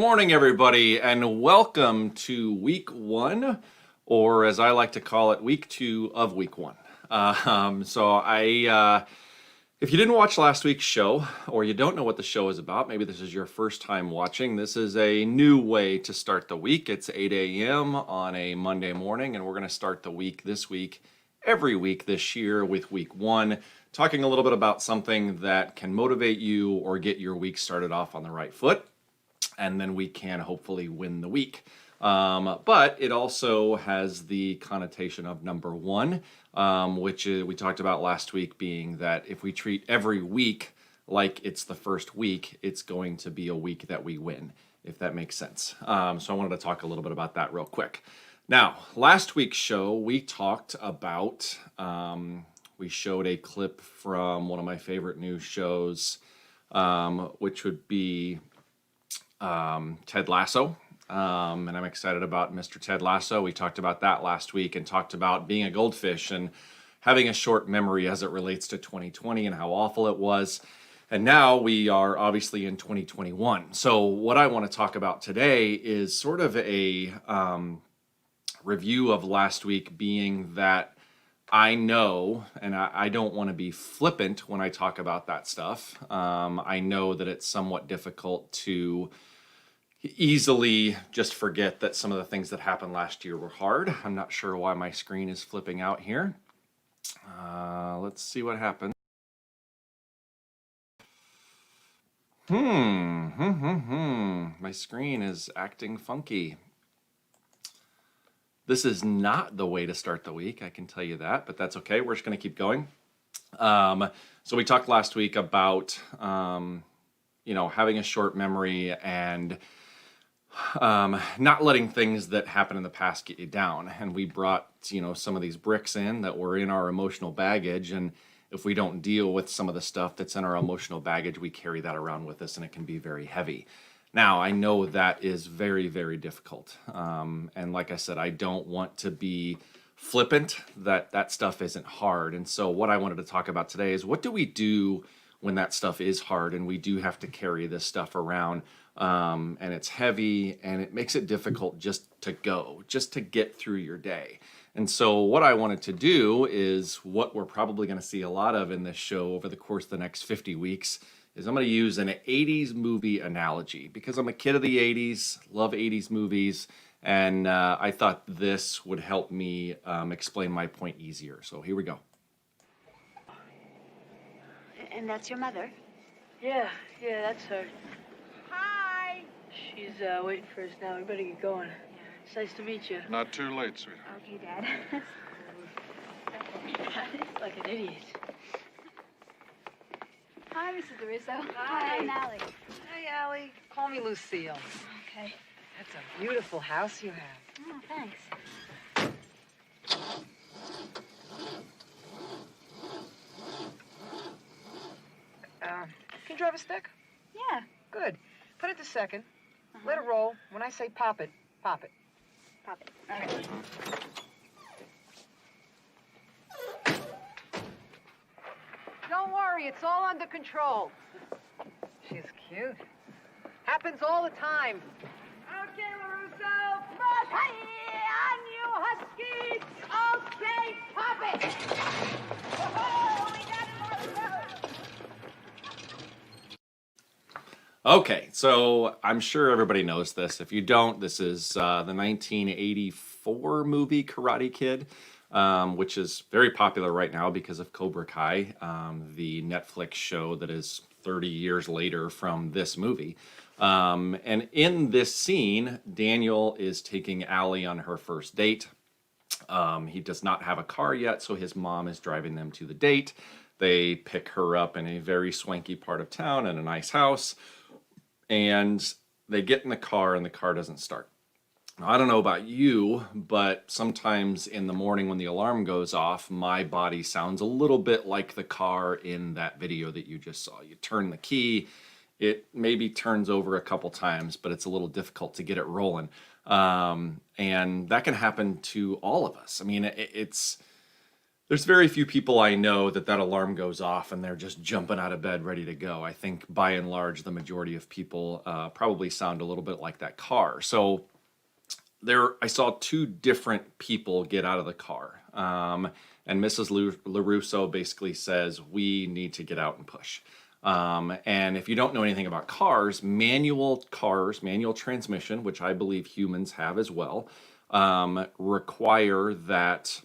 morning, everybody, and welcome to week one, or as I like to call it, week two of week one. If you didn't watch last week's show, or you don't know what the show is about, maybe this is your first time watching, this is a new way to start the week. It's 8 a.m. on a Monday morning, and we're going to start the week this week, every week this year with week one, talking a little bit about something that can motivate you or get your week started off on the right foot. And then we can hopefully win the week. But it also has the connotation of number one, which we talked about last week, being that if we treat every week like it's the first week, it's going to be a week that we win, if that makes sense. So I wanted to talk a little bit about that real quick. Now, last week's show, we talked about, we showed a clip from one of my favorite news shows, which would be Ted Lasso, and I'm excited about Mr. Ted Lasso. We talked about that last week and talked about being a goldfish and having a short memory as it relates to 2020 and how awful it was. And now we are obviously in 2021. So what I want to talk about today is sort of a review of last week, being that I know, and I don't want to be flippant when I talk about that stuff. I know that it's somewhat difficult to easily just forget that some of the things that happened last year were hard. I'm not sure why my screen is flipping out here. Let's see what happens. My screen is acting funky. This is not the way to start the week, I can tell you that, but that's okay. We're just going to keep going. So we talked last week about, having a short memory and not letting things that happen in the past get you down. And we brought, some of these bricks in that were in our emotional baggage. And if we don't deal with some of the stuff that's in our emotional baggage, we carry that around with us and it can be very heavy. Now, I know that is very, very difficult. And like I said, I don't want to be flippant that stuff isn't hard. And so what I wanted to talk about today is, what do we do when that stuff is hard and we do have to carry this stuff around, and it's heavy and it makes it difficult just to get through your day. And so what I wanted to do is what we're probably going to see a lot of in this show over the course of the next 50 weeks is I'm going to use an 80s movie analogy, because I'm a kid of the 80s, love 80s movies, and I thought this would help me explain my point easier. So here we go. And that's your mother? Yeah, that's her. Hi! She's waiting for us now. We better get going. It's nice to meet you. Not too late, sweetheart. Okay, Dad. It's like an idiot. Hi, Mrs. Russo. Hi. I'm Allie. Hey, Allie. Call me Lucille. Okay. That's a beautiful house you have. Oh, thanks. Can you drive a stick? Yeah. Good. Put it to second. Let it roll. When I say pop it, pop it. Pop it. All right. Don't worry, it's all under control. She's cute. Happens all the time. Okay, LaRusso. Hey, on you, Huskies. Okay, pop it. Oh, we got it, LaRusso. Okay, so I'm sure everybody knows this. If you don't, this is the 1984 movie Karate Kid, which is very popular right now because of Cobra Kai, the Netflix show that is 30 years later from this movie. And in this scene, Daniel is taking Allie on her first date. He does not have a car yet, so his mom is driving them to the date. They pick her up in a very swanky part of town in a nice house. And they get in the car and the car doesn't start. Now, I don't know about you, but sometimes in the morning when the alarm goes off, my body sounds a little bit like the car in that video that you just saw. You turn the key, it maybe turns over a couple times, but it's a little difficult to get it rolling. And that can happen to all of us. I mean, it's There's very few people I know that alarm goes off and they're just jumping out of bed ready to go. I think by and large, the majority of people probably sound a little bit like that car. So I saw two different people get out of the car. And Mrs. LaRusso basically says, we need to get out and push. And if you don't know anything about cars, manual transmission, which I believe humans have as well, require that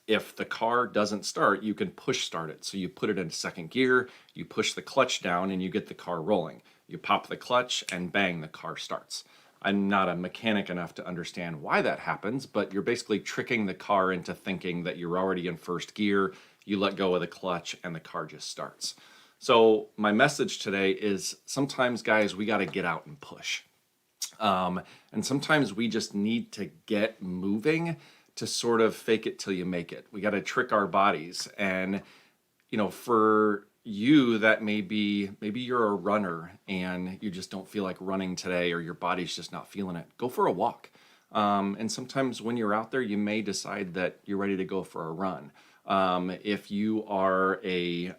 if the car doesn't start, you can push start it. So you put it in second gear, you push the clutch down, and you get the car rolling. You pop the clutch, and bang, the car starts. I'm not a mechanic enough to understand why that happens, but you're basically tricking the car into thinking that you're already in first gear, you let go of the clutch, and the car just starts. So my message today is sometimes, guys, we got to get out and push. And sometimes we just need to get moving to sort of fake it till you make it. We got to trick our bodies. And, for you, that maybe you're a runner and you just don't feel like running today, or your body's just not feeling it. Go for a walk. And sometimes when you're out there, you may decide that you're ready to go for a run. If you are you're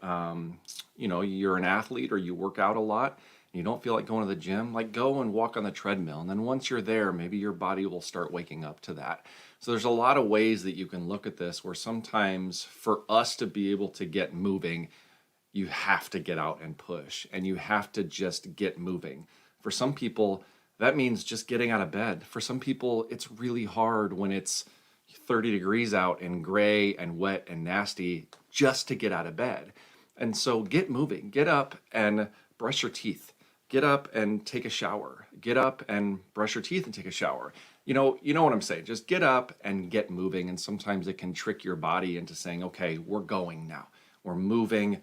an athlete or you work out a lot, and you don't feel like going to the gym, like go and walk on the treadmill. And then once you're there, maybe your body will start waking up to that. So there's a lot of ways that you can look at this, where sometimes for us to be able to get moving, you have to get out and push, and you have to just get moving. For some people, that means just getting out of bed. For some people, it's really hard when it's 30 degrees out and gray and wet and nasty just to get out of bed. And so get moving. Get up and brush your teeth. Get up and take a shower. Get up and brush your teeth and take a shower. You know what I'm saying? Just get up and get moving. And sometimes it can trick your body into saying, okay, we're going now. We're moving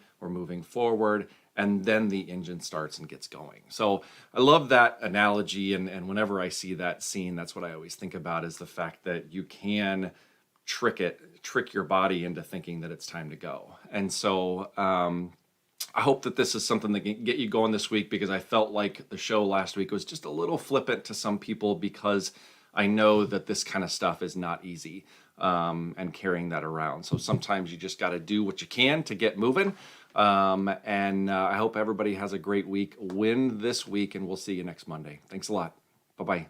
forward. And then the engine starts and gets going. So I love that analogy. And whenever I see that scene, that's what I always think about, is the fact that you can trick your body into thinking that it's time to go. And so I hope that this is something that can get you going this week, because I felt like the show last week was just a little flippant to some people, because I know that this kind of stuff is not easy, and carrying that around. So sometimes you just got to do what you can to get moving. And I hope everybody has a great week. Win this week, and we'll see you next Monday. Thanks a lot. Bye-bye.